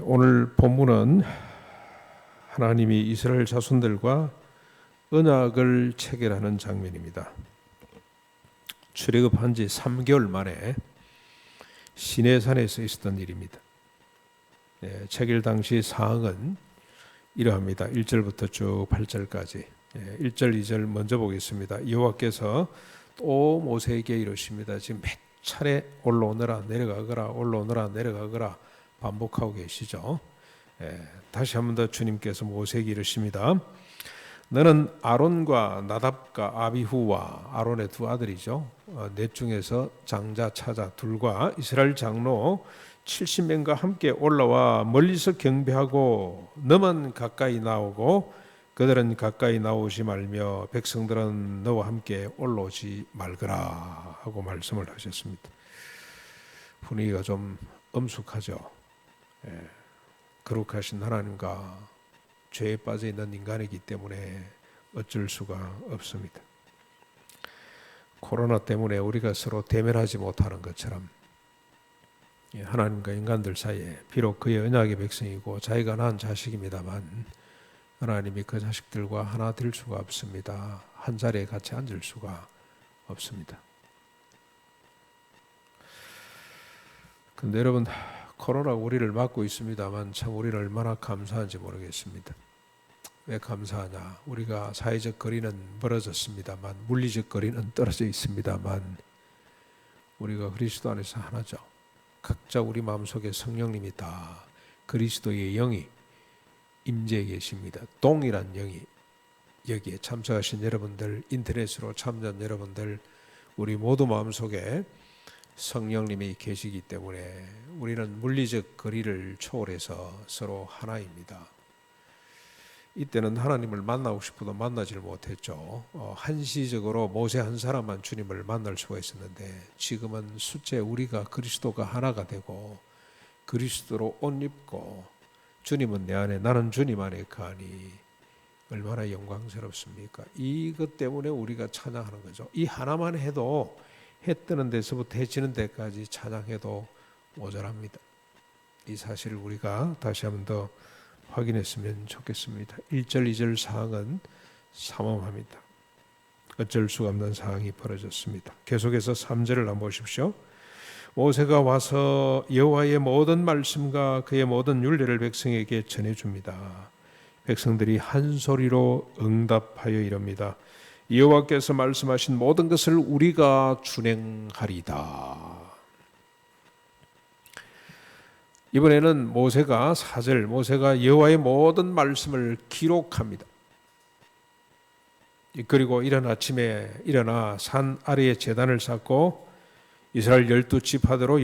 오늘 본문은 하나님이 이스라엘 자손들과 언약을 체결하는 장면입니다. 출애굽한 지 3개월 만에 시내산에서 있었던 일입니다. 체결 당시 사항은 이러합니다. 1절부터 쭉 8절까지. 1절, 2절 먼저 보겠습니다. 여호와께서 또 모세에게 이르십니다. 지금 몇 차례 올라오너라 내려가거라 올라오너라 내려가거라 반복하고 계시죠. 다시 한 번 더 주님께서 모세에게 이르십니다. 너는 아론과 나답과 아비후와 아론의 두 아들이죠. 넷 중에서 장자 차자 둘과 이스라엘 장로 70명과 함께 올라와 멀리서 경배하고 너만 가까이 나오고 그들은 가까이 나오지 말며 백성들은 너와 함께 올라오지 말거라 하고 말씀을 하셨습니다. 분위기가 좀 엄숙하죠. 거룩하신 하나님과 죄에 빠져 있는 인간이기 때문에 어쩔 수가 없습니다. 코로나 때문에 우리가 서로 대면하지 못하는 것처럼 하나님과 인간들 사이에 비록 그의 언약의 백성이고 자기가 낳은 자식입니다만 하나님이 그 자식들과 하나 될 수가 없습니다. 한 자리에 같이 앉을 수가 없습니다. 그런데 여러분, 코로나가 우리를 막고 있습니다만 참 우리는 얼마나 감사한지 모르겠습니다. 왜 감사하냐? 우리가 사회적 거리는 멀어졌습니다만 물리적 거리는 떨어져 있습니다만 우리가 그리스도 안에서 하나죠. 각자 우리 마음속에 성령님이 다 그리스도의 영이 임재해 계십니다. 동일한 영이 여기에 참석하신 여러분들, 인터넷으로 참여한 여러분들, 우리 모두 마음속에 성령님이 계시기 때문에 우리는 물리적 거리를 초월해서 서로 하나입니다. 이때는 하나님을 만나고 싶어도 만나질 못했죠. 한시적으로 모세 한 사람만 주님을 만날 수가 있었는데 지금은 수째 우리가 그리스도가 하나가 되고 그리스도로 옷 입고 주님은 내 안에 나는 주님 안에 거하니 얼마나 영광스럽습니까? 이것 때문에 우리가 찬양하는 거죠. 이 하나만 해도 해 뜨는 데서부터 해 지는 데까지 찬양해도 모자랍니다. 이 사실을 우리가 다시 한번 더 확인했으면 좋겠습니다. 1절, 2절 사항은 삼엄합니다. 어쩔 수가 없는 상황이 벌어졌습니다. 계속해서 3절을 한번 보십시오. 모세가 와서 여호와의 모든 말씀과 그의 모든 율례를 백성에게 전해줍니다. 백성들이 한 소리로 응답하여 이럽니다. 여호와께서 말씀하신 모든 것을 우리가 준행하리다. 이번에는 모세가 4절, 모세가 여호와의 모든 말씀을 기록합니다. 그리고 이른 아침에 일어나 산 아래에 제단을 쌓고 이스라엘 12지파대로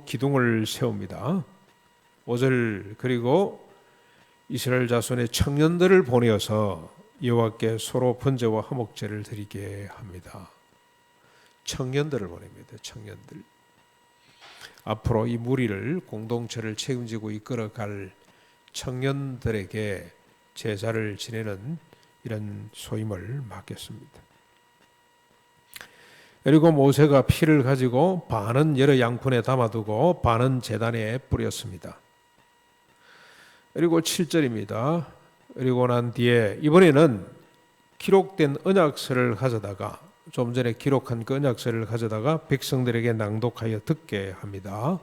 12기둥을 세웁니다. 5절, 그리고 이스라엘 자손의 청년들을 보내어서 여호와께 소로 번제와 화목제를 드리게 합니다. 청년들을 보냅니다. 청년들. 앞으로 이 무리를 공동체를 책임지고 이끌어갈 청년들에게 제사를 지내는 이런 소임을 맡겼습니다. 그리고 모세가 피를 가지고 반은 여러 양푼에 담아두고 반은 제단에 뿌렸습니다. 그리고 7절입니다. 그리고 난 뒤에 이번에는 기록된 언약서를 가져다가 좀 전에 기록한 그 언약서를 가져다가 백성들에게 낭독하여 듣게 합니다.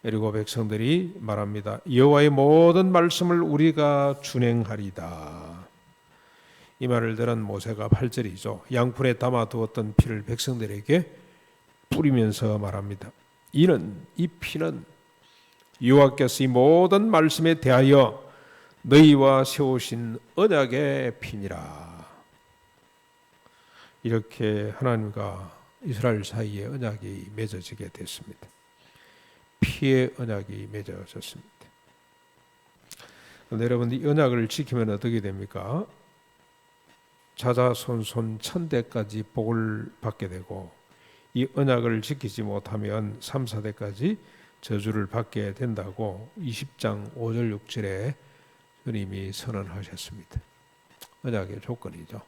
그리고 백성들이 말합니다. 여호와의 모든 말씀을 우리가 준행하리다. 이 말을 들은 모세가 8절이죠. 양푼에 담아두었던 피를 백성들에게 뿌리면서 말합니다. 이 피는 여호와께서 이 모든 말씀에 대하여 너희와 세우신 언약의 피니라. 이렇게 하나님과 이스라엘 사이에 언약이 맺어지게 됐습니다. 피의 언약이 맺어졌습니다. 그런데 여러분, 이 언약을 지키면 어떻게 됩니까? 자자손손 천대까지 복을 받게 되고 이 언약을 지키지 못하면 3, 4대까지 저주를 받게 된다고 20장 5절 6절에 주님이 선언하셨습니다. 언약의 조건이죠.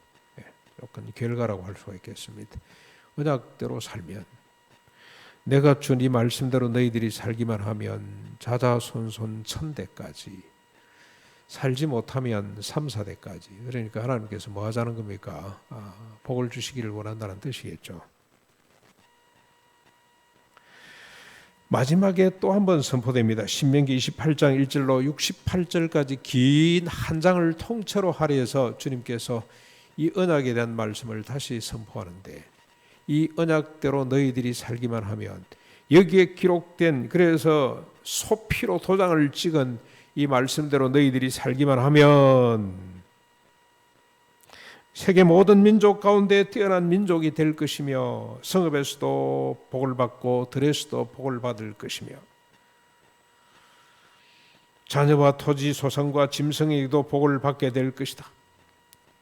조건, 결과라고 할 수가 있겠습니다. 언약대로 살면, 내가 준 이 말씀대로 너희들이 살기만 하면 자자손손 1000대까지, 살지 못하면 3, 4대까지. 그러니까 하나님께서 뭐 하자는 겁니까? 복을 주시기를 원한다는 뜻이겠죠. 마지막에 또 한 번 선포됩니다. 신명기 28장 1절로 68절까지 긴 한 장을 통째로 할애해서 주님께서 이 언약에 대한 말씀을 다시 선포하는데, 이 언약대로 너희들이 살기만 하면, 여기에 기록된, 그래서 소피로 도장을 찍은 이 말씀대로 너희들이 살기만 하면 세계 모든 민족 가운데 뛰어난 민족이 될 것이며, 성읍에서도 복을 받고 들에서도 복을 받을 것이며, 자녀와 토지 소산과 짐승에게도 복을 받게 될 것이다.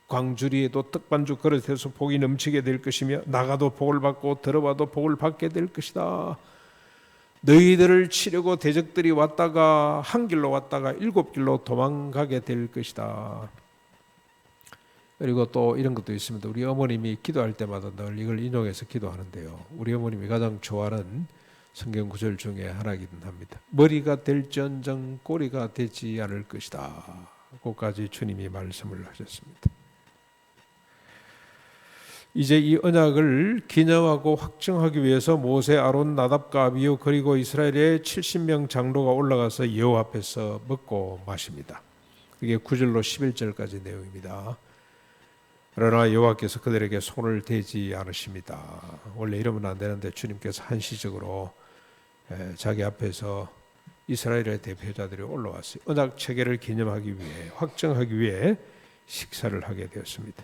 광주리에도 떡반죽 그릇에서 복이 넘치게 될 것이며, 나가도 복을 받고 들어와도 복을 받게 될 것이다. 너희들을 치려고 대적들이 왔다가 한 길로 왔다가 7길로 도망가게 될 것이다. 그리고 또 이런 것도 있습니다. 우리 어머님이 기도할 때마다 늘 이걸 인용해서 기도하는데요. 우리 어머님이 가장 좋아하는 성경 구절 중에 하나이기도 합니다. 머리가 될지언정 꼬리가 되지 않을 것이다. 그까지 주님이 말씀을 하셨습니다. 이제 이 언약을 기념하고 확증하기 위해서 모세, 아론, 나답과 아비후 그리고 이스라엘의 70명 장로가 올라가서 여호와 앞에서 먹고 마십니다. 그게 9절로 11절까지 내용입니다. 그러나 여호와께서 그들에게 손을 대지 않으십니다. 원래 이러면 안 되는데 주님께서 한시적으로 자기 앞에서 이스라엘의 대표자들이 올라왔어요. 언약 체계를 기념하기 위해, 확정하기 위해 식사를 하게 되었습니다.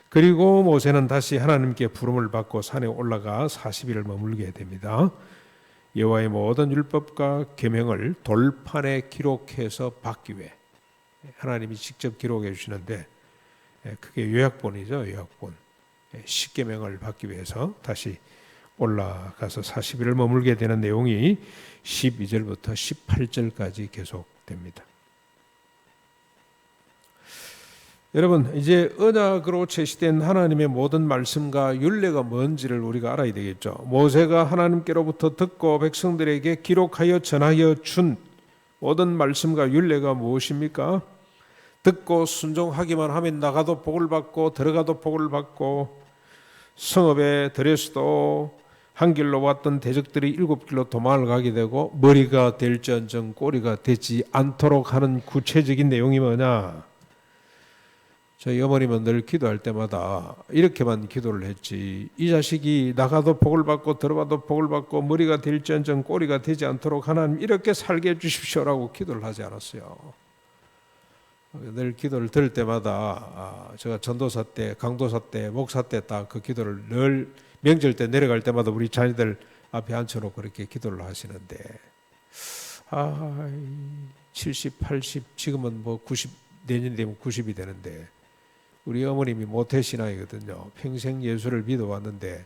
그리고 모세는 다시 하나님께 부름을 받고 산에 올라가 40일을 머물게 됩니다. 여호와의 모든 율법과 계명을 돌판에 기록해서 받기 위해, 하나님이 직접 기록해 주시는데 그게 요약본이죠. 요약본. 십계명을 받기 위해서 다시 올라가서 40일을 머물게 되는 내용이 12절부터 18절까지 계속됩니다. 여러분, 이제 언약으로 제시된 하나님의 모든 말씀과 율례가 뭔지를 우리가 알아야 되겠죠. 모세가 하나님께로부터 듣고 백성들에게 기록하여 전하여 준 모든 말씀과 율례가 무엇입니까? 듣고 순종하기만 하면 나가도 복을 받고 들어가도 복을 받고, 성읍에 들에서도 한 길로 왔던 대적들이 7길로 도망을 가게 되고, 머리가 될지언정 꼬리가 되지 않도록 하는 구체적인 내용이 뭐냐? 저희 어머님은 늘 기도할 때마다 이렇게만 기도를 했지, 이 자식이 나가도 복을 받고 들어와도 복을 받고 머리가 될지언정 꼬리가 되지 않도록 하나님 이렇게 살게 해주십시오라고 기도를 하지 않았어요. 늘 기도를 들을 때마다 제가 전도사 때, 강도사 때, 목사 때 다 그 기도를 늘 명절 때 내려갈 때마다 우리 자녀들 앞에 앉혀놓고 그렇게 기도를 하시는데, 70, 80, 지금은 뭐 90, 내년 되면 90이 되는데, 우리 어머님이 모태신앙이거든요. 평생 예수를 믿어왔는데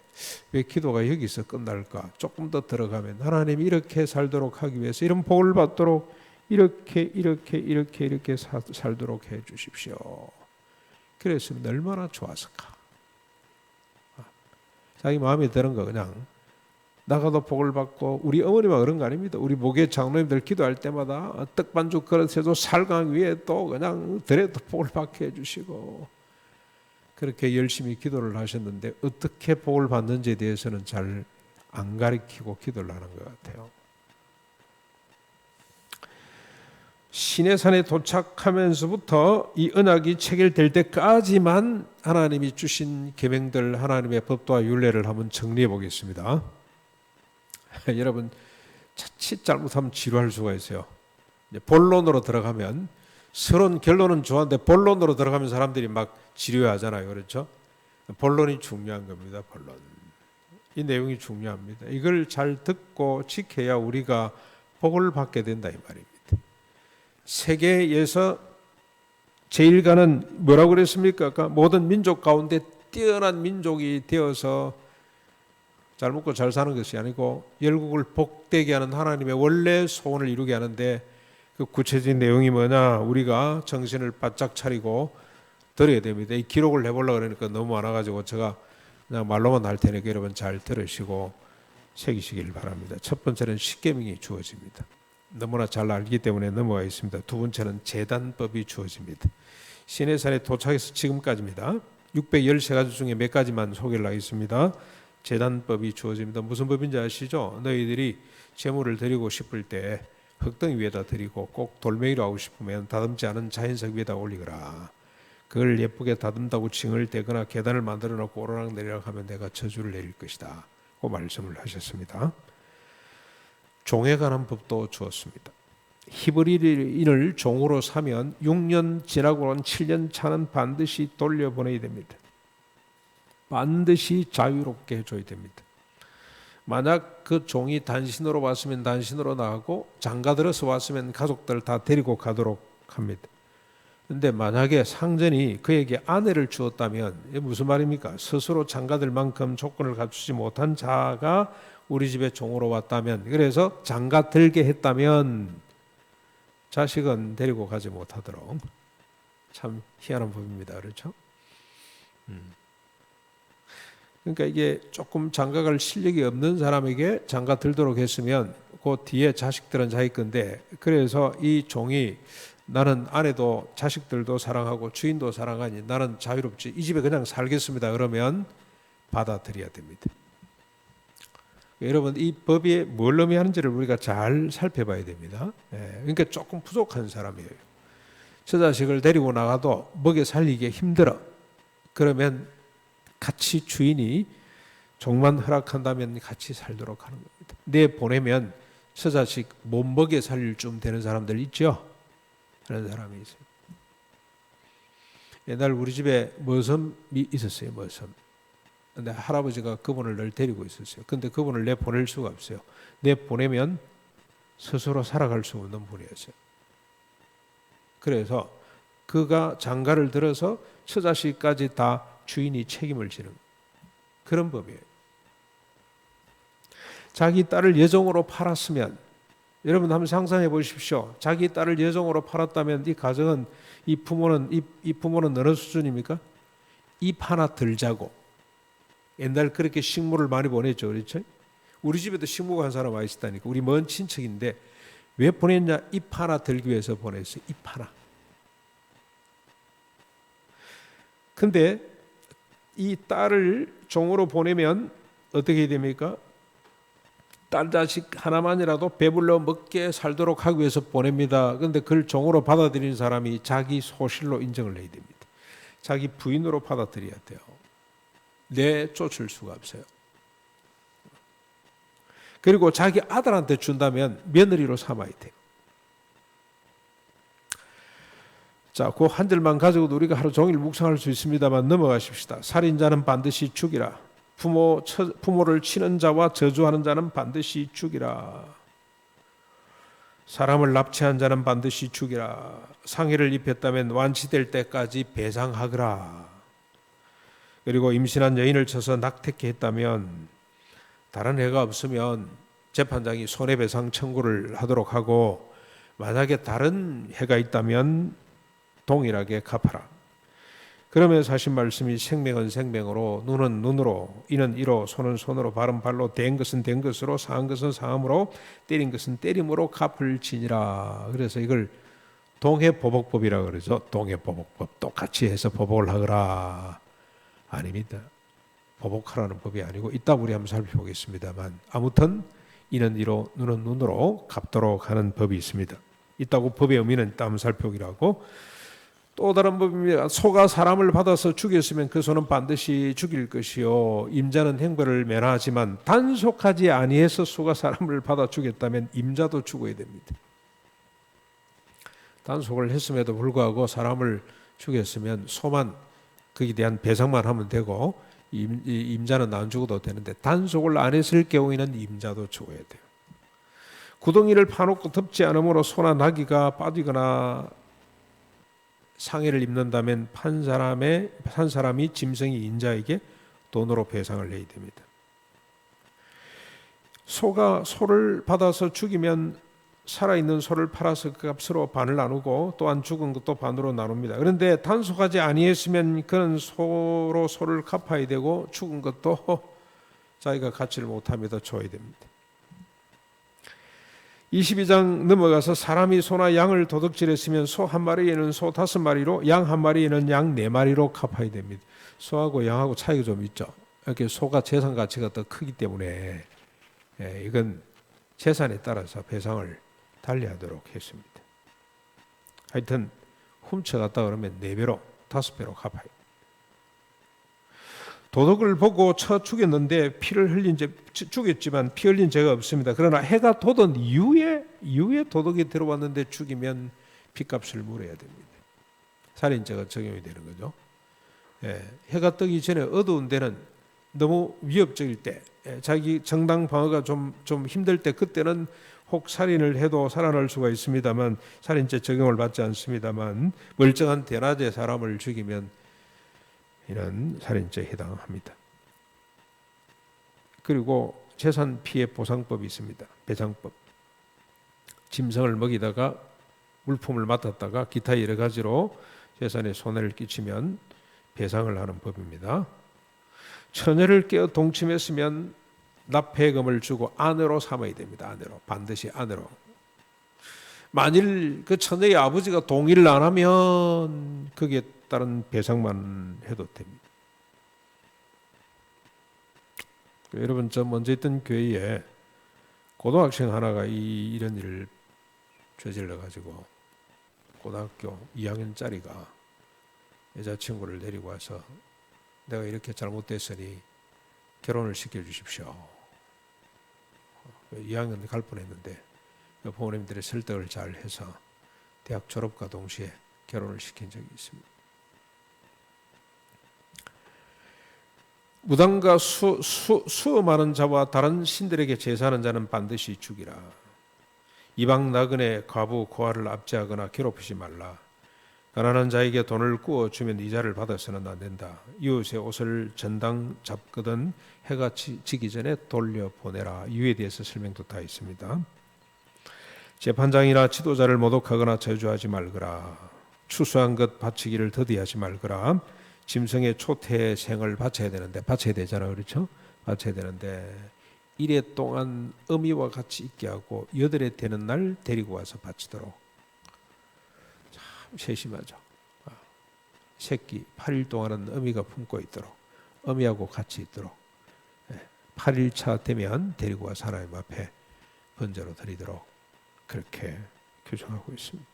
왜 기도가 여기서 끝날까? 조금 더 들어가면 하나님이 이렇게 살도록 하기 위해서, 이런 복을 받도록 이렇게 살도록 해 주십시오. 그랬으면 얼마나 좋았을까? 자기 마음에 드는 거 그냥 나가도 복을 받고, 우리 어머니만 그런 거 아닙니다. 우리 목회 장로님들 기도할 때마다 떡반죽 그릇에도 살강 위에 또 그냥 들에도 복을 받게 해주시고, 그렇게 열심히 기도를 하셨는데 어떻게 복을 받는지에 대해서는 잘 안 가르치고 기도를 하는 것 같아요. 시내산에 도착하면서부터 이 언약이 체결될 때까지만 하나님이 주신 계명들, 하나님의 법도와 율례를 한번 정리해 보겠습니다. 여러분, 자칫 잘못하면 지루할 수가 있어요. 본론으로 들어가면, 서론 결론은 좋아하는데 본론으로 들어가면 사람들이 막 지루해하잖아요. 그렇죠? 본론이 중요한 겁니다. 본론. 이 내용이 중요합니다. 이걸 잘 듣고 지켜야 우리가 복을 받게 된다 이 말입니다. 세계에서 제1가는 뭐라고 그랬습니까? 모든 민족 가운데 뛰어난 민족이 되어서 잘 먹고 잘 사는 것이 아니고 열국을 복되게 하는 하나님의 원래 소원을 이루게 하는데, 그 구체적인 내용이 뭐냐? 우리가 정신을 바짝 차리고 들어야 됩니다. 이 기록을 해보려고 그러니까 너무 많아가지고 제가 그냥 말로만 할 테니까 여러분 잘 들으시고 새기시길 바랍니다. 첫 번째는 십계명이 주어집니다. 너무나 잘 알기 때문에 넘어가 있습니다. 두 번째는 제단법이 주어집니다. 시내산에 도착해서 지금까지입니다. 613가지 중에 몇 가지만 소개를 하겠습니다. 제단법이 주어집니다. 무슨 법인지 아시죠? 너희들이 제물을 드리고 싶을 때 흙덩이 위에다 드리고 꼭 돌멩이로 하고 싶으면 다듬지 않은 자연석 위에다 올리거라. 그걸 예쁘게 다듬다고 징을 떼거나 계단을 만들어 놓고 오르락 내리락 하면 내가 저주를 내릴 것이다. 고 말씀을 하셨습니다. 종에 관한 법도 주었습니다. 히브리인을 종으로 사면 6년 지나고는 7년 차는 반드시 돌려보내야 됩니다. 반드시 자유롭게 해줘야 됩니다. 만약 그 종이 단신으로 왔으면 단신으로 나가고 장가들어서 왔으면 가족들 다 데리고 가도록 합니다. 그런데 만약에 상전이 그에게 아내를 주었다면 이게 무슨 말입니까? 스스로 장가들 만큼 조건을 갖추지 못한 자가 우리 집에 종으로 왔다면, 그래서 장가 들게 했다면 자식은 데리고 가지 못하도록. 참 희한한 법입니다. 그렇죠? 그러니까 이게 조금 장가갈 실력이 없는 사람에게 장가 들도록 했으면 그 뒤에 자식들은 자기 건데, 그래서 이 종이 나는 아내도 자식들도 사랑하고 주인도 사랑하니 나는 자유롭지, 이 집에 그냥 살겠습니다. 그러면 받아들여야 됩니다. 여러분, 이 법이 뭘 의미하는지를 우리가 잘 살펴봐야 됩니다. 그러니까 조금 부족한 사람이에요. 저 자식을 데리고 나가도 먹여 살리기 힘들어. 그러면 같이 주인이 종만 허락한다면 같이 살도록 하는 겁니다. 내보내면 저 자식 못 먹여 살릴 쯤 되는 사람들 있죠? 그런 사람이 있어요. 옛날 우리 집에 머섬이 있었어요. 머섬. 근데 할아버지가 그분을 늘 데리고 있었어요. 근데 그분을 내보낼 수가 없어요. 내보내면 스스로 살아갈 수 없는 분이었어요. 그래서 그가 장가를 들어서 처자식까지 다 주인이 책임을 지는 그런 법이에요. 자기 딸을 예정으로 팔았으면, 여러분 한번 상상해 보십시오. 자기 딸을 예정으로 팔았다면 이 가정은, 이 부모는 어느 수준입니까? 입 하나 들자고. 옛날 그렇게 식모를 많이 보냈죠. 그렇죠? 우리 집에도 식모가 한 사람 와 있었다니까. 우리 먼 친척인데 왜 보냈냐? 입 하나 들기 위해서 보냈어요. 입 하나. 근데 이 딸을 종으로 보내면 어떻게 됩니까? 딸 자식 하나만이라도 배불러 먹게 살도록 하기 위해서 보냅니다. 그런데 그걸 종으로 받아들이는 사람이 자기 소실로 인정을 해야 됩니다. 자기 부인으로 받아들여야 돼요. 내쫓을 수가 없어요. 그리고 자기 아들한테 준다면 며느리로 삼아야 돼요. 자, 그 한 절만 가지고도 우리가 하루 종일 묵상할 수 있습니다만 넘어가십시다. 살인자는 반드시 죽이라. 부모를 치는 자와 저주하는 자는 반드시 죽이라. 사람을 납치한 자는 반드시 죽이라. 상해를 입혔다면 완치될 때까지 배상하거라. 그리고 임신한 여인을 쳐서 낙태케 했다면 다른 해가 없으면 재판장이 손해배상 청구를 하도록 하고, 만약에 다른 해가 있다면 동일하게 갚아라. 그러면서 하신 말씀이 생명은 생명으로, 눈은 눈으로, 이는 이로, 손은 손으로, 발은 발로, 된 것은 된 것으로, 상한 것은 상함으로, 때린 것은 때림으로 갚을 지니라. 그래서 이걸 동해보복법이라고 그러죠. 동해보복법. 똑같이 해서 보복을 하거라. 아닙니다. 보복하라는 법이 아니고, 이따 우리 한번 살펴보겠습니다만, 아무튼 이는 이로, 눈은 눈으로 갚도록 하는 법이 있습니다. 있다고 법의 의미는 이따 한번 살펴보기로 하고, 또 다른 법입니다. 소가 사람을 받아서 죽였으면 그 소는 반드시 죽일 것이요, 임자는 행벌을 면하지만 단속하지 아니해서 소가 사람을 받아 죽였다면 임자도 죽어야 됩니다. 단속을 했음에도 불구하고 사람을 죽였으면 소만 거기에 대한 배상만 하면 되고 임자는 안 죽어도 되는데, 단속을 안 했을 경우에는 임자도 죽어야 돼요. 구덩이를 파놓고 덮지 않으므로 소나 나귀가 빠지거나 상해를 입는다면 판 사람이 짐승이 인자에게 돈으로 배상을 내야 됩니다. 소가 소를 받아서 죽이면 살아있는 소를 팔아서 그 값으로 반을 나누고, 또한 죽은 것도 반으로 나눕니다. 그런데 단속하지 아니했으면 그는 소로 소를 갚아야 되고, 죽은 것도 자기가 갖지를 못하며 더 줘야 됩니다. 22장 넘어가서 사람이 소나 양을 도둑질했으면 소 한 마리에는 소 5마리로 양 한 마리에는 양 4마리로 갚아야 됩니다. 소하고 양하고 차이가 좀 있죠. 이렇게 소가 재산 가치가 더 크기 때문에 이건 재산에 따라서 배상을 달리하도록 했습니다. 하여튼 훔쳐갔다 그러면 4배로 5배로 갚아요. 도둑을 보고 쳐 죽였는데 죽였지만 피 흘린 죄가 없습니다. 그러나 해가 돋은 이후에 도둑이 들어왔는데 죽이면 핏값을 물어야 됩니다. 살인죄가 적용이 되는 거죠. 해가 뜨기 전에 어두운 데는 너무 위협적일 때, 자기 정당 방어가 좀 힘들 때, 그때는 혹 살인을 해도 살아날 수가 있습니다만 살인죄 적용을 받지 않습니다만 멀쩡한 대낮에 사람을 죽이면 이런 살인죄에 해당합니다. 그리고 재산 피해 보상법이 있습니다. 배상법. 짐승을 먹이다가 물품을 맡았다가 기타 여러 가지로 재산에 손해를 끼치면 배상을 하는 법입니다. 처녀를 깨어 동침했으면 납폐금을 주고 아내로 삼아야 됩니다. 아내로, 반드시 아내로. 만일 그 처녀의 아버지가 동의를 안 하면 거기에 따른 배상만 해도 됩니다. 여러분, 저 먼저 있던 교회에 고등학생 하나가 이런 일을 저질러 가지고 고등학교 2학년짜리가 여자친구를 데리고 와서 내가 이렇게 잘못됐으니 결혼을 시켜주십시오. 2학년 갈 뻔했는데 부모님들의 설득을 잘 해서 대학 졸업과 동시에 결혼을 시킨 적이 있습니다. 무당과 수험하는 자와 다른 신들에게 제사하는 자는 반드시 죽이라. 이방 나그네 과부 고아를 압제하거나 괴롭히지 말라. 가난한 자에게 돈을 구워 주면 이자를 받아서는 안 된다. 이웃의 옷을 전당 잡거든 해가 지기 전에 돌려보내라. 이유에 대해서 설명도 다 있습니다. 재판장이나 지도자를 모독하거나 저주하지 말거라. 추수한 것 바치기를 더디하지 말거라. 짐승의 초태생을 바쳐야 되잖아요. 그렇죠? 바쳐야 되는데 1회 동안 어미와 같이 있게 하고 8회 되는 날 데리고 와서 바치도록. 참 세심하죠. 새끼 8일 동안은 어미가 품고 있도록, 어미하고 같이 있도록, 8일차 되면 데리고 와서 하나님 앞에 번제로 드리도록 그렇게 규정하고 있습니다.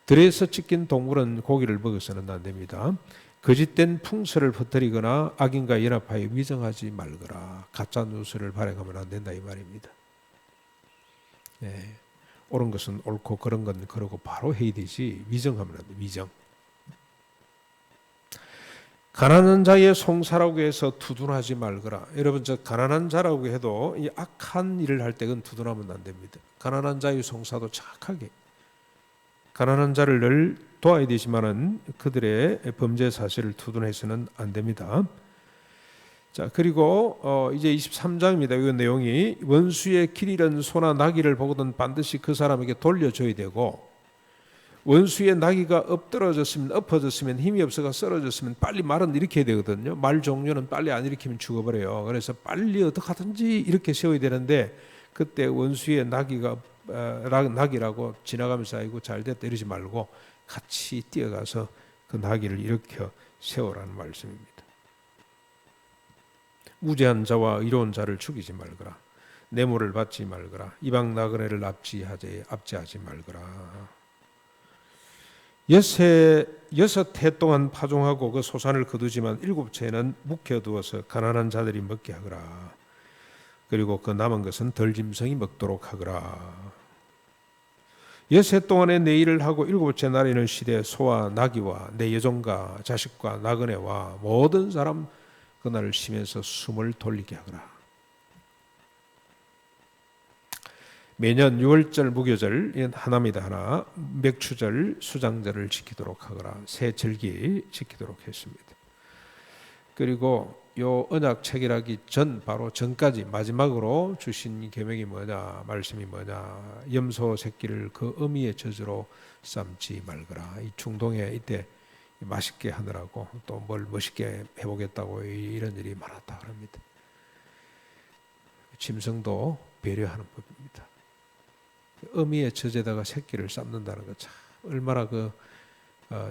들에서 찢긴 동물은 고기를 먹어서는 안 됩니다. 거짓된 풍설을 퍼뜨리거나 악인과 연합하여 위정하지 말거라. 가짜 뉴스를 발행하면 안 된다 이 말입니다. 옳은 것은 옳고 그런 건 그러고 바로 해야 되지 위정하면 안 돼. 위정. 가난한 자의 송사라고 해서 두둔하지 말거라. 여러분, 저 가난한 자라고 해도 이 악한 일을 할 때 그건 두둔하면 안 됩니다. 가난한 자의 송사도 착하게, 가난한 자를 늘 도와야 되지만은 그들의 범죄 사실을 두둔해서는 안 됩니다. 자, 그리고 이제 23장입니다. 이 내용이 원수의 길 잃은 소나 나귀를 보거든 반드시 그 사람에게 돌려줘야 되고, 원수의 나귀가 엎어졌으면 힘이 없어가 쓰러졌으면 빨리 말은 일으켜야 되거든요. 말 종료는 빨리 안 일으키면 죽어버려요. 그래서 빨리 어떻게 하든지 이렇게 세워야 되는데, 그때 원수의 나귀라고 지나가면서 아이고 잘됐다 이러지 말고 같이 뛰어가서 그 나귀를 일으켜 세우라는 말씀입니다. 무죄한 자와 의로운 자를 죽이지 말거라. 뇌물을 받지 말거라. 이방 나그네를 압제하지 말거라. 6해 동안 파종하고 그 소산을 거두지만 7채는 묵혀두어서 가난한 자들이 먹게 하거라. 그리고 그 남은 것은 덜짐승이 먹도록 하거라. 6해 동안에 내 일을 하고 7째 날에는 시대 소와 나귀와 내 여종과 자식과 나그네와 모든 사람 그날을 쉬면서 숨을 돌리게 하거라. 매년 6월절 무교절 하나입니다. 하나 맥추절 수장절을 지키도록 하거라. 새 절기 지키도록 했습니다. 그리고 요 언약 체결하기 전 바로 전까지 마지막으로 주신 계명이 뭐냐, 말씀이 뭐냐, 염소 새끼를 그 어미의 젖으로 삶지 말거라. 이 중동에 이때 맛있게 하느라고 또 뭘 멋있게 해보겠다고 이런 일이 많았다 그럽니다. 짐승도 배려하는 법입니다. 어미의 젖에다가 새끼를 삶는다는 것 참 얼마나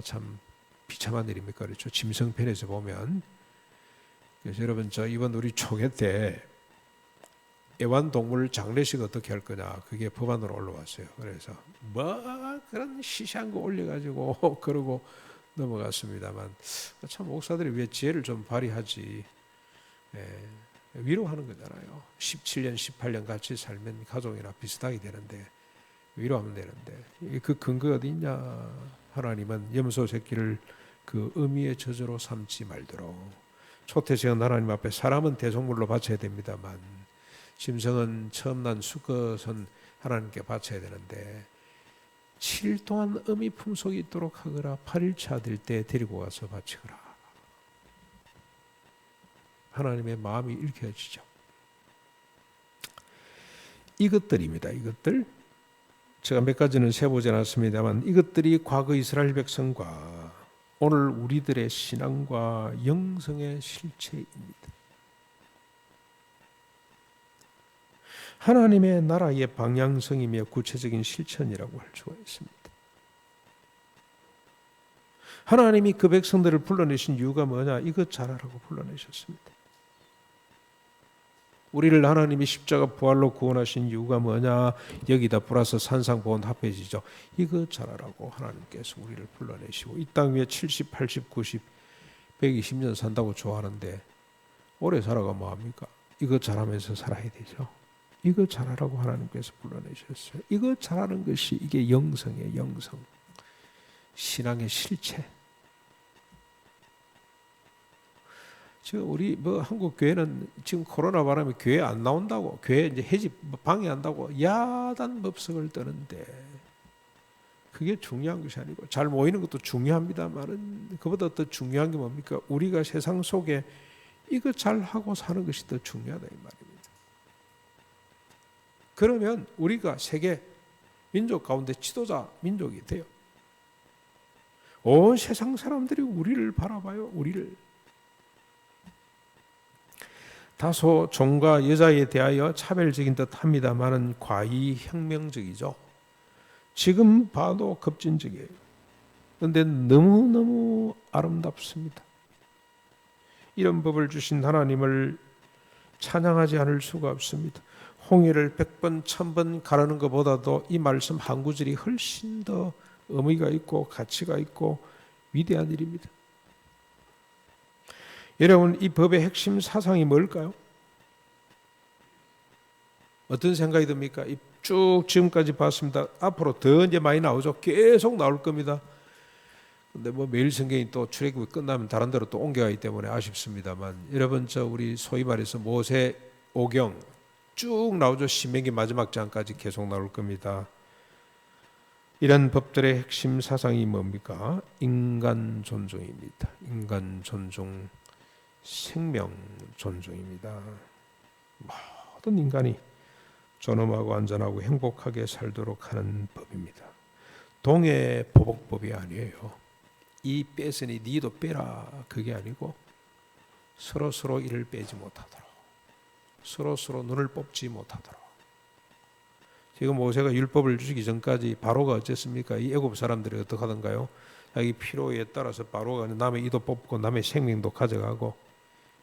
참 비참한 일입니까? 그렇죠? 짐승편에서 보면. 그래서 여러분 이번 우리 초계 때 애완동물 장례식 어떻게 할 거냐 그게 법안으로 올라왔어요. 그래서 그런 시시한 거 올려가지고 그러고 넘어갔습니다만 참 목사들이 왜 지혜를 좀 발휘하지. 위로하는 거잖아요. 17년 18년 같이 살면 가족이나 비슷하게 되는데 위로하면 되는데 그 근거가 어디 있냐. 하나님은 염소 새끼를 그 어미의 저주로 삼지 말도록. 초태생은 하나님 앞에 사람은 대속물로 바쳐야 됩니다만 짐승은 처음 난 수컷은 하나님께 바쳐야 되는데 7일 동안 어미 품속에 있도록 하거라. 8일차 될 때 데리고 가서 바치거라. 하나님의 마음이 읽혀지죠. 이것들입니다. 이것들 제가 몇 가지는 세보지 않았습니다만 이것들이 과거 이스라엘 백성과 오늘 우리들의 신앙과 영성의 실체입니다. 하나님의 나라의 방향성이며 구체적인 실천이라고 할 수가 있습니다. 하나님이 그 백성들을 불러내신 이유가 뭐냐? 이것 잘하라고 불러내셨습니다. 우리를 하나님이 십자가 부활로 구원하신 이유가 뭐냐? 여기다 플러스 산상보온 합해지죠. 이것 잘하라고 하나님께서 우리를 불러내시고 이 땅 위에 70, 80, 90, 120년 산다고 좋아하는데 오래 살아가 뭐합니까? 이것 잘하면서 살아야 되죠. 이거 잘하라고 하나님께서 불러내셨어요. 이거 잘하는 것이 이게 영성이에요. 영성. 신앙의 실체. 지금 우리 한국 교회는 지금 코로나 바람에 교회 안 나온다고, 교회 이제 해지 방해한다고 야단 법석을 떠는데 그게 중요한 것이 아니고 잘 모이는 것도 중요합니다만은 그보다 더 중요한 게 뭡니까? 우리가 세상 속에 이거 잘 하고 사는 것이 더 중요하다 이 말입니다. 그러면 우리가 세계 민족 가운데 지도자 민족이 돼요. 온 세상 사람들이 우리를 바라봐요. 우리를. 다소 종과 여자에 대하여 차별적인 듯 합니다만은 과히 혁명적이죠. 지금 봐도 급진적이에요. 그런데 너무너무 아름답습니다. 이런 법을 주신 하나님을 찬양하지 않을 수가 없습니다. 홍해를 100번, 1000번 가르는 것보다도 이 말씀 한 구절이 훨씬 더 의미가 있고 가치가 있고 위대한 일입니다. 여러분, 이 법의 핵심 사상이 뭘까요? 어떤 생각이 듭니까? 쭉 지금까지 봤습니다. 앞으로 더 이제 많이 나오죠. 계속 나올 겁니다. 근데 매일 성경이 또 출애굽이 끝나면 다른 데로 또 옮겨가기 때문에 아쉽습니다만 여러분 우리 소위 말해서 모세 오경 쭉 나오죠. 신명기 마지막 장까지 계속 나올 겁니다. 이런 법들의 핵심 사상이 뭡니까? 인간 존중입니다. 인간 존중, 생명 존중입니다. 모든 인간이 존엄하고 안전하고 행복하게 살도록 하는 법입니다. 동해 보복법이 아니에요. 이 뺏으니 니도 빼라 그게 아니고 서로 이를 빼지 못하도록 서로 눈을 뽑지 못하도록. 지금 모세가 율법을 주시기 전까지 바로가 어쨌습니까? 이 애굽 사람들이 어떻게 하던가요? 자기 필요에 따라서 바로가 남의 이도 뽑고 남의 생명도 가져가고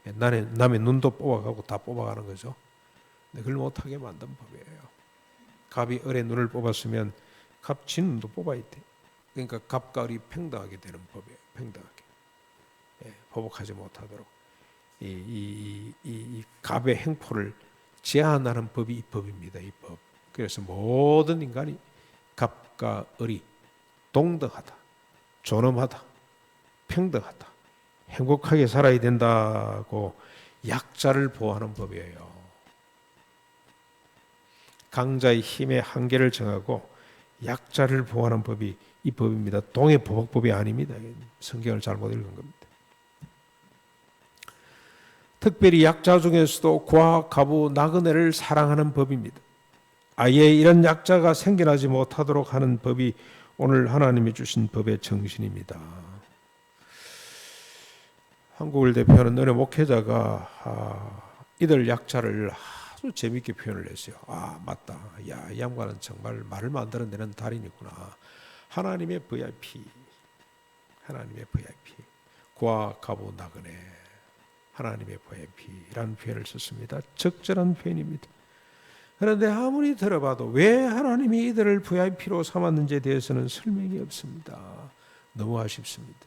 남의 눈도 뽑아가고 다 뽑아가는 거죠. 근데 그걸 못하게 만든 법이에요. 갑이 을의 눈을 뽑았으면 갑 지 눈도 뽑아야 돼. 그러니까 갑과 을이 평등하게 되는 법이에요. 평등하게. 보복하지 못하도록. 이 갑의 행포를 제한하는 법이 이 법입니다. 이 법. 그래서 모든 인간이 갑과 을이 동등하다, 존엄하다, 평등하다, 행복하게 살아야 된다고 약자를 보호하는 법이에요. 강자의 힘의 한계를 정하고 약자를 보호하는 법이 이 법입니다. 동해 보복법이 아닙니다. 성경을 잘못 읽은 겁니다. 특별히 약자 중에서도 고아, 가부, 나그네를 사랑하는 법입니다. 아예 이런 약자가 생겨나지 못하도록 하는 법이 오늘 하나님이 주신 법의 정신입니다. 한국을 대표하는 은혜 목회자가 이들 약자를 아주 재미있게 표현을 했어요. 아, 맞다. 야, 이 양반은 정말 말을 만들어내는 달인이구나. 하나님의 VIP, 하나님의 VIP, 고아 가보 나그네, 하나님의 VIP라는 표현을 썼습니다. 적절한 표현입니다. 그런데 아무리 들어봐도 왜 하나님이 이들을 VIP로 삼았는지에 대해서는 설명이 없습니다. 너무 아쉽습니다.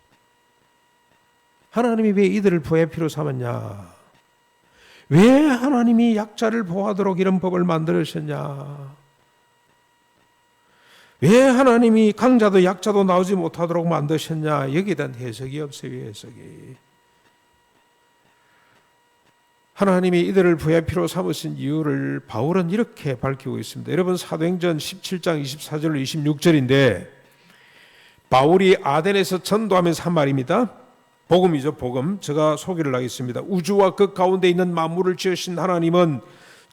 하나님이 왜 이들을 VIP로 삼았냐? 왜 하나님이 약자를 보호하도록 이런 법을 만들으셨냐? 왜 하나님이 강자도 약자도 나오지 못하도록 만드셨냐? 여기에 대한 해석이 없어요. 해석이. 하나님이 이들을 VIP로 삼으신 이유를 바울은 이렇게 밝히고 있습니다. 여러분, 사도행전 17장 24절 26절인데 바울이 아덴에서 전도하면서 한 말입니다. 복음이죠, 복음. 제가 소개를 하겠습니다. 우주와 그 가운데 있는 만물을 지으신 하나님은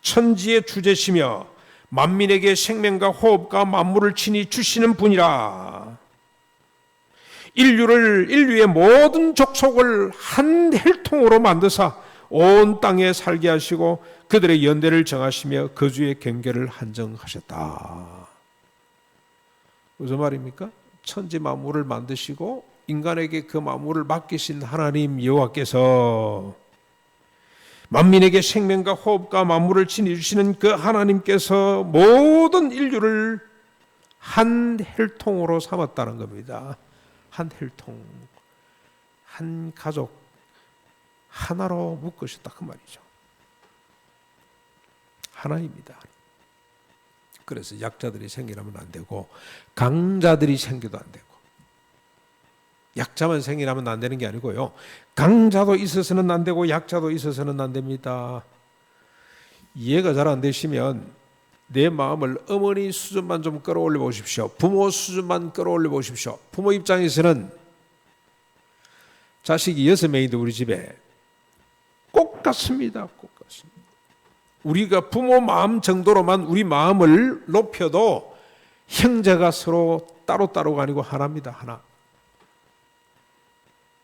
천지의 주제시며 만민에게 생명과 호흡과 만물을 친히 주시는 분이라. 인류의 모든 족속을 한 혈통으로 만드사 온 땅에 살게 하시고 그들의 연대를 정하시며 거주의 경계를 한정하셨다. 무슨 말입니까? 천지 만물을 만드시고 인간에게 그 만물을 맡기신 하나님 여호와께서, 만민에게 생명과 호흡과 만물을 친히 주시는 그 하나님께서 모든 인류를 한 혈통으로 삼았다는 겁니다. 한 혈통, 한 가족, 하나로 묶으셨다 그 말이죠. 하나입니다. 그래서 약자들이 생기라면 안 되고 강자들이 생겨도 안 되고, 약자만 생기라면 안 되는 게 아니고요, 강자도 있어서는 안 되고 약자도 있어서는 안 됩니다. 이해가 잘 안 되시면 내 마음을 어머니 수준만 좀 끌어올려 보십시오. 부모 수준만 끌어올려 보십시오. 부모 입장에서는 자식이 6명인데 우리 집에 꼭 같습니다. 꼭 같습니다. 우리가 부모 마음 정도로만 우리 마음을 높여도 형제가 서로 따로따로가 아니고 하나입니다. 하나.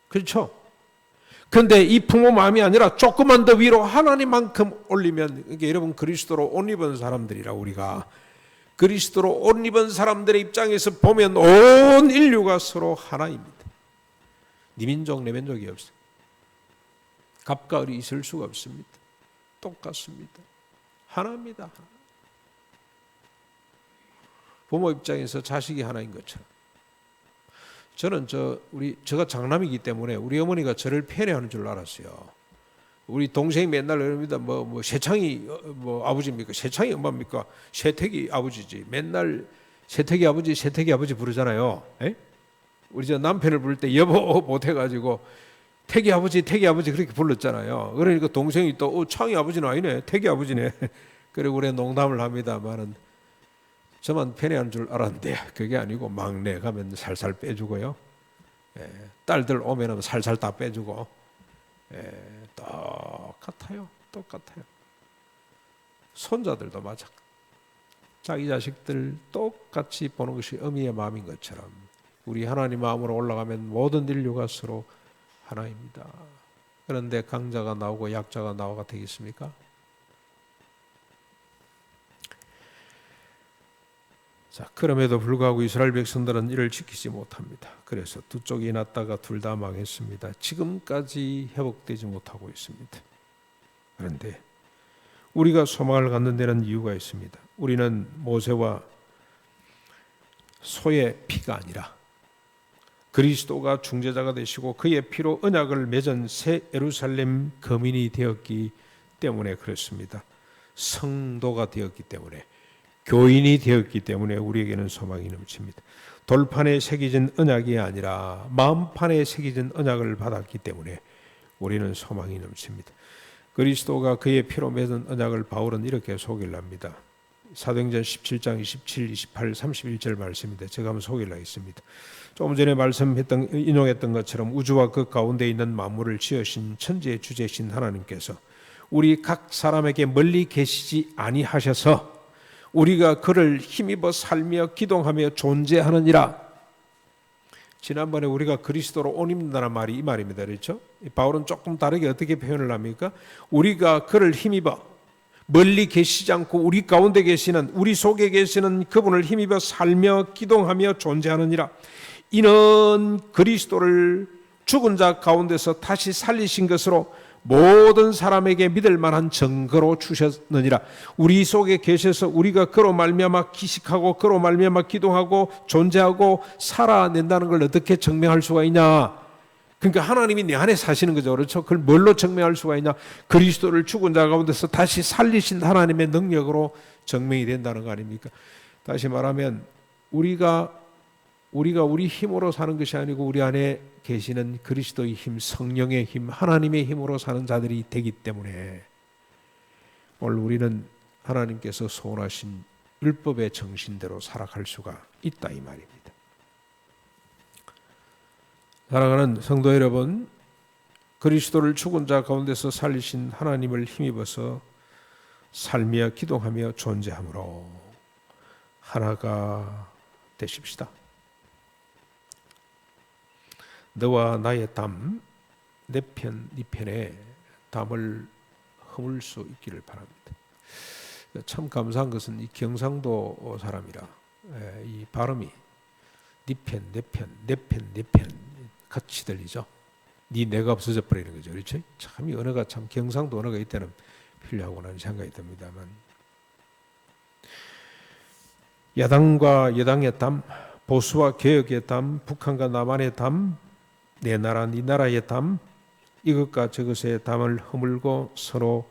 그렇죠? 그런데 이 부모 마음이 아니라 조금만 더 위로 하나님만큼 올리면, 이게 여러분 그리스도로 옷 입은 사람들이라, 우리가 그리스도로 옷 입은 사람들의 입장에서 보면 온 인류가 서로 하나입니다. 네 민족 내 민족이 없어요. 갑과 을이 있을 수가 없습니다. 똑같습니다. 하나입니다. 하나. 부모 입장에서 자식이 하나인 것처럼. 저는 제가 장남이기 때문에 우리 어머니가 저를 편애하는 줄 알았어요. 우리 동생이 맨날 그럽니다. 세창이 아버지입니까? 세창이 엄마입니까? 세택이 아버지지. 맨날 세택이 아버지 부르잖아요. 에? 우리 저 남편을 부를 때 여보 못해가지고 태기 아버지 그렇게 불렀잖아요. 그러니까 동생이 또 창이 아버지는 아니네, 태기 아버지네. 그리고 우리 농담을 합니다만은 저만 편애하는 줄 알았는데 그게 아니고, 막내 가면 살살 빼주고요, 딸들 오면 살살 다 빼주고, 똑같아요. 손자들도 마찬가지. 자기 자식들 똑같이 보는 것이 어미의 마음인 것처럼 우리 하나님 마음으로 올라가면 모든 인류가 서로 하나입니다. 그런데 강자가 나오고 약자가 나오가 되겠습니까? 자, 그럼에도 불구하고 이스라엘 백성들은 이를 지키지 못합니다. 그래서 두 쪽이 났다가 둘 다 망했습니다. 지금까지 회복되지 못하고 있습니다. 그런데 우리가 소망을 갖는 데는 이유가 있습니다. 우리는 모세와 소의 피가 아니라 그리스도가 중재자가 되시고 그의 피로 언약을 맺은 새 예루살렘 거민이 되었기 때문에 그렇습니다. 성도가 되었기 때문에, 교인이 되었기 때문에 우리에게는 소망이 넘칩니다. 돌판에 새겨진 언약이 아니라 마음판에 새겨진 언약을 받았기 때문에 우리는 소망이 넘칩니다. 그리스도가 그의 피로 맺은 언약을 바울은 이렇게 소개를 합니다. 사도행전 17장 27, 28, 31절 말씀인데 제가 한번 소개를 하겠습니다. 조금 전에 인용했던 것처럼 우주와 그 가운데 있는 만물을 지으신 천지의 주제신 하나님께서 우리 각 사람에게 멀리 계시지 아니하셔서 우리가 그를 힘입어 살며 기동하며 존재하느니라. 지난번에 우리가 그리스도로 옷 입는다는 말이 이 말입니다. 그렇죠? 바울은 조금 다르게 어떻게 표현을 합니까? 우리가 그를 힘입어, 멀리 계시지 않고 우리 가운데 계시는, 우리 속에 계시는 그분을 힘입어 살며 기동하며 존재하느니라. 이는 그리스도를 죽은 자 가운데서 다시 살리신 것으로 모든 사람에게 믿을 만한 증거로 주셨느니라. 우리 속에 계셔서 우리가 그로 말미암아 기식하고 그로 말미암아 기동하고 존재하고 살아낸다는 걸 어떻게 증명할 수가 있냐? 그러니까 하나님이 내 안에 사시는 거죠. 그렇죠? 그걸 뭘로 증명할 수가 있냐? 그리스도를 죽은 자 가운데서 다시 살리신 하나님의 능력으로 증명이 된다는 거 아닙니까? 다시 말하면 우리가 우리 힘으로 사는 것이 아니고 우리 안에 계시는 그리스도의 힘, 성령의 힘, 하나님의 힘으로 사는 자들이 되기 때문에 오늘 우리는 하나님께서 소원하신 율법의 정신대로 살아갈 수가 있다 이 말입니다. 사랑하는 성도 여러분, 그리스도를 죽은 자 가운데서 살리신 하나님을 힘입어서 살며 기동하며 존재함으로 하나가 되십시다. 너와 나의 담, 내 편, 네 편에 담을 허물 수 있기를 바랍니다. 참 감사한 것은 이 경상도 사람이라 이 발음이 네 편, 내 편, 내 편, 내 편 같이 들리죠. 네 내가 없어져 버리는 거죠. 그렇죠? 참 이 언어가 참 경상도 언어가 이때는 필요하구나 생각이 듭니다만 야당과 여당의 담, 보수와 개혁의 담, 북한과 남한의 담, 내 나라 네 나라의 담, 이것과 저것의 담을 허물고 서로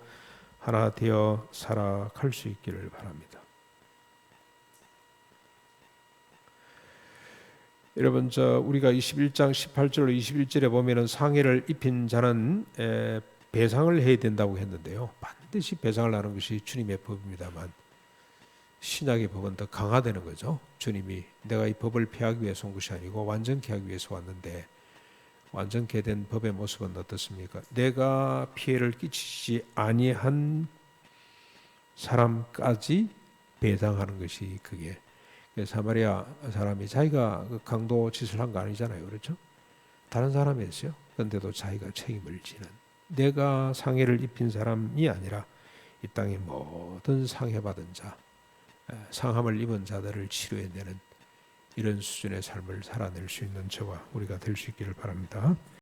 하나 되어 살아갈 수 있기를 바랍니다. 여러분, 우리가 21장 18절 21절에 보면은 상해를 입힌 자는 배상을 해야 된다고 했는데요. 반드시 배상을 하는 것이 주님의 법입니다만 신약의 법은 더 강화되는 거죠. 주님이 내가 이 법을 폐하기 위해서 온 것이 아니고 완전케 하기 위해서 왔는데 완전케 된 법의 모습은 어떻습니까? 내가 피해를 끼치지 아니한 사람까지 배상하는 것이 그게 사마리아 사람이 자기가 그 강도 짓을 한 거 아니잖아요. 그렇죠? 다른 사람이 했어요. 그런데도 자기가 책임을 지는 내가 상해를 입힌 사람이 아니라 이 땅의 모든 상해받은 자, 상함을 입은 자들을 치료해내는 이런 수준의 삶을 살아낼 수 있는 저와 우리가 될 수 있기를 바랍니다.